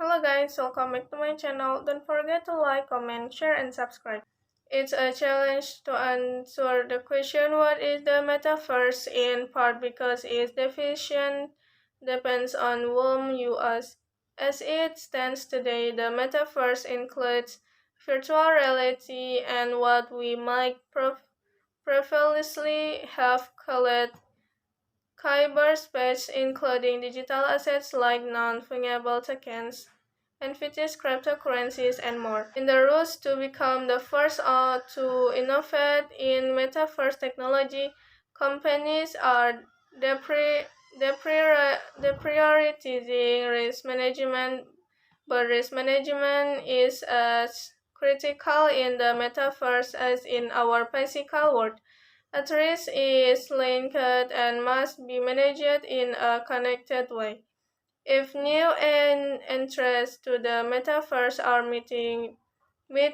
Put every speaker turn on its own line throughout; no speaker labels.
Hello guys, welcome back to my channel. Don't forget to like, comment, share, and subscribe. It's a challenge to answer the question what is the metaverse in part because its definition depends on whom you ask. As it stands today, the metaverse includes virtual reality and what we might previously have called cyberspace, including digital assets like non-fungible tokens, NFTs, cryptocurrencies, and more. In the rush to become the first to innovate in metaverse technology, companies are deprioritizing risk management, but risk management is as critical in the metaverse as in our physical world. At risk is linked and must be managed in a connected way. If new entrants to the metaverse are meet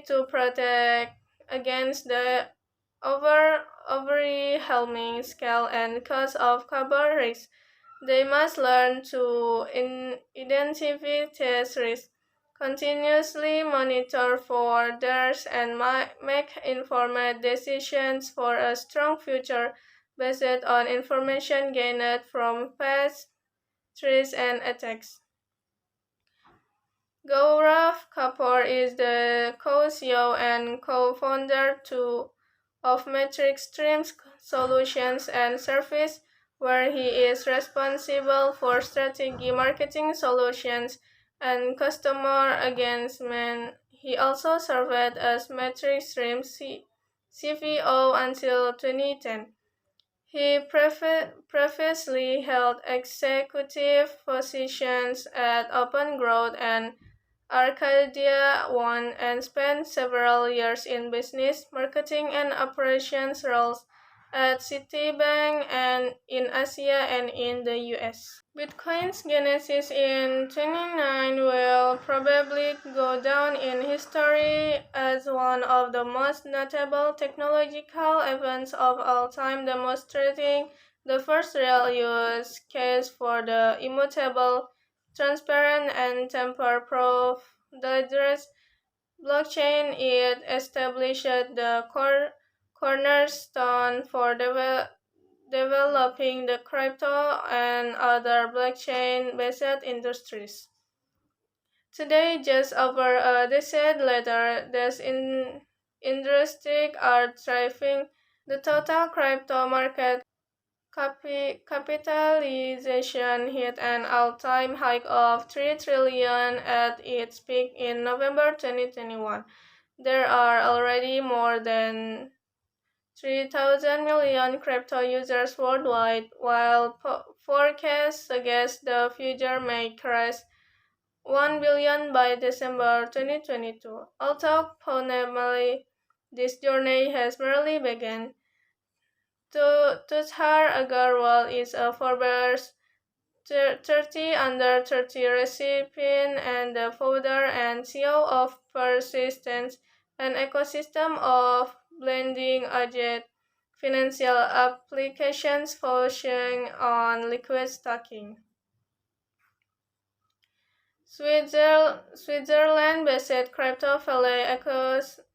to protect against the overwhelming scale and cost of cyber risks, they must learn to identify test risks, continuously monitor for theirs, and make informed decisions for a strong future based on information gained from past threats and attacks. Gaurav Kapoor is the co-CEO and co-founder of Matrix Streams Solutions and Service, where he is responsible for strategy, marketing solutions, and customer engagement. He also served as Matrix Streams CVO until 2010. He previously held executive positions at Open Growth and Arcadia One and spent several years in business, marketing, and operations roles at Citibank and in Asia and in the US. Bitcoin's genesis in 29 will probably go down in history as one of the most notable technological events of all time, demonstrating the first real use case for the immutable, transparent, and tamper-proof ledgers blockchain. It established the cornerstone for developing the crypto and other blockchain-based industries. Today, just over a decade later, these industries are thriving. The total crypto market capitalization hit an all-time high of 3 trillion at its peak in November 2021. There are already more than 3,000 million crypto users worldwide, while forecasts suggest the future may cross 1 billion by December 2022. Although fundamentally, this journey has merely begun. Tushar Agarwal is a Forbes 30 under 30 recipient and the founder and CEO of Persistence, an ecosystem of blending edge financial applications focusing on liquid stocking. Switzerland-based Crypto Valley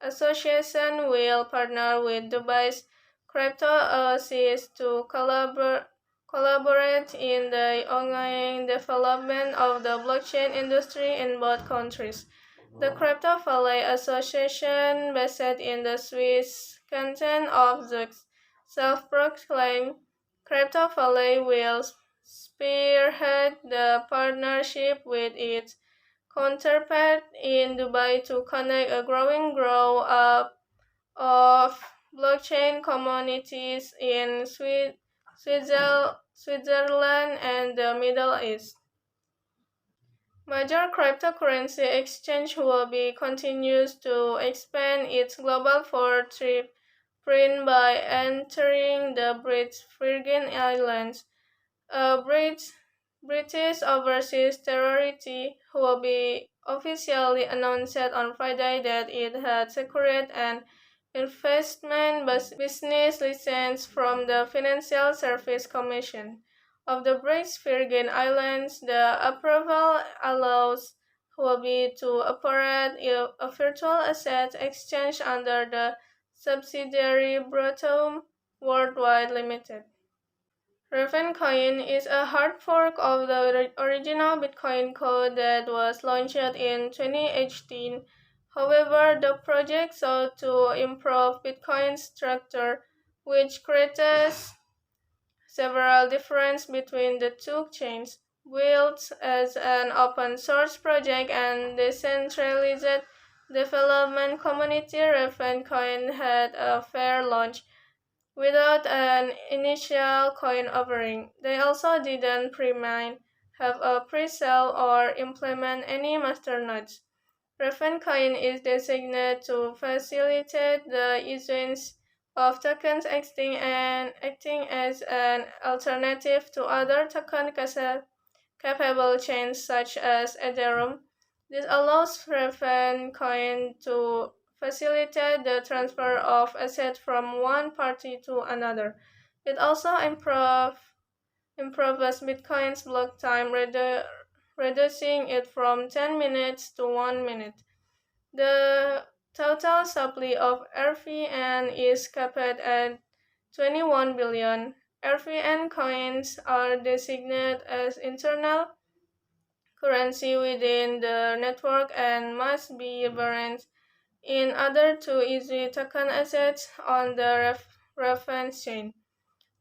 Association will partner with Dubai's Crypto Oasis to collaborate in the ongoing development of the blockchain industry in both countries. The Crypto Valley Association, based in the Swiss canton of Zug, self-proclaimed Crypto Valley will spearhead the partnership with its counterpart in Dubai to connect a growing up of blockchain communities in Switzerland and the Middle East. Major cryptocurrency exchange Huobi continues to expand its global footprint by entering the British Virgin Islands. A British overseas territory Huobi officially announced on Friday that it had secured an investment business license from the Financial Services Commission of the British Virgin Islands. The approval allows will be to operate a virtual asset exchange under the subsidiary Brotom Worldwide Limited. Ravencoin is a hard fork of the original Bitcoin code that was launched in 2018. However, the project sought to improve Bitcoin's structure, which creates several differences between the two chains. Built as an open source project and decentralized development community, Ravencoin had a fair launch without an initial coin offering. They also didn't pre-mine, have a pre-sale, or implement any masternodes. Ravencoin is designed to facilitate the issuance of tokens acting as an alternative to other token-capable chains such as Ethereum. This allows Ravencoin to facilitate the transfer of assets from one party to another. It also improves Bitcoin's block time, reducing it from 10 minutes to 1 minute. The total supply of RVN is capped at 21 billion. RVN coins are designated as internal currency within the network and must be burned in order to issue token assets on the reference chain.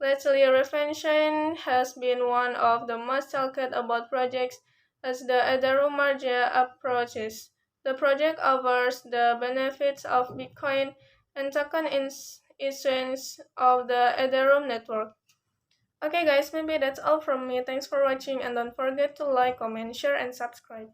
Lately, Revention has been one of the most talked about projects as the Ethereum merger approaches. The project offers the benefits of Bitcoin and token issuance of the Ethereum network. Okay guys, maybe that's all from me. Thanks for watching and don't forget to like, comment, share, and subscribe.